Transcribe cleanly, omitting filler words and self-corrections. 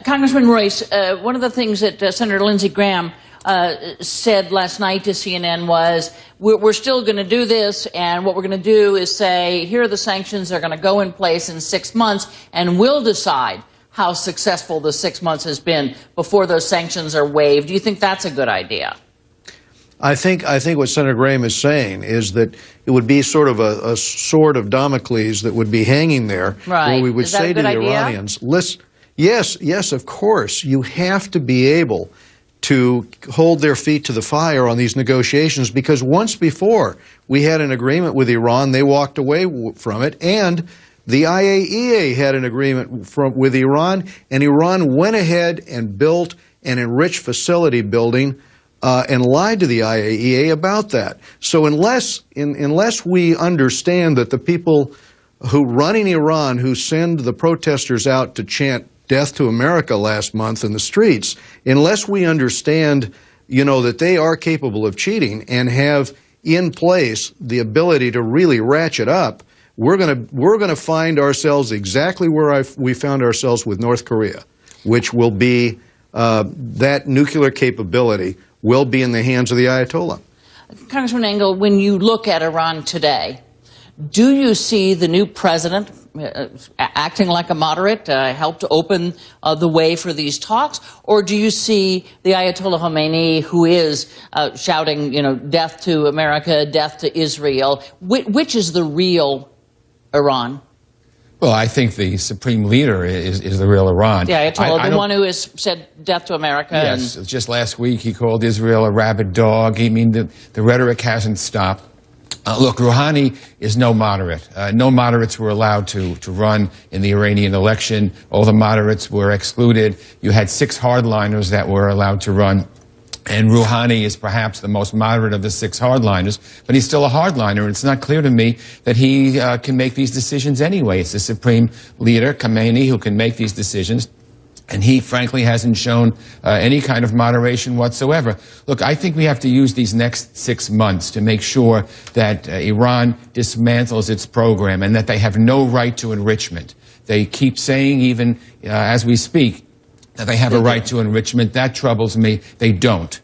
Congressman Royce, one of the things that Senator Lindsey Graham said last night to CNN was, we're still going to do this, and what we're going to do is say, here are the sanctions that are going to go in place in 6 months, and we'll decide how successful the 6 months has been before those sanctions are waived. Do you think that's a good idea? I think what Senator Graham is saying is that it would be sort of a sword of Damocles that would be hanging there, right. Where we would say to the Iranians, listen, yes, of course, you have to be able to hold their feet to the fire on these negotiations, because once before we had an agreement with Iran, they walked away from it, and the IAEA had an agreement with Iran, and Iran went ahead and built an enriched facility building and lied to the IAEA about that. So unless we understand that the people who run in Iran, who send the protesters out to chant death to America last month in the streets, unless we understand, that they are capable of cheating and have in place the ability to really ratchet up, we're gonna find ourselves exactly where we found ourselves with North Korea, which will be that nuclear capability will be in the hands of the Ayatollah. Congressman Engel, when you look at Iran today, do you see the new president acting like a moderate, help to open the way for these talks? Or do you see the Ayatollah Khomeini, who is shouting, death to America, death to Israel? Which is the real Iran? Well, I think the supreme leader is the real Iran. Yeah, Ayatollah, the one who has said death to America. Yes, just last week he called Israel a rabid dog. The rhetoric hasn't stopped. Look, Rouhani is no moderate. No moderates were allowed to run in the Iranian election. All the moderates were excluded. You had 6 hardliners that were allowed to run. And Rouhani is perhaps the most moderate of the 6 hardliners, but he's still a hardliner, and it's not clear to me that he can make these decisions anyway. It's the supreme leader, Khomeini, who can make these decisions, and he, frankly, hasn't shown any kind of moderation whatsoever. Look, I think we have to use these next 6 months to make sure that Iran dismantles its program and that they have no right to enrichment. They keep saying, even as we speak, that they have a right to enrichment. That troubles me. They don't.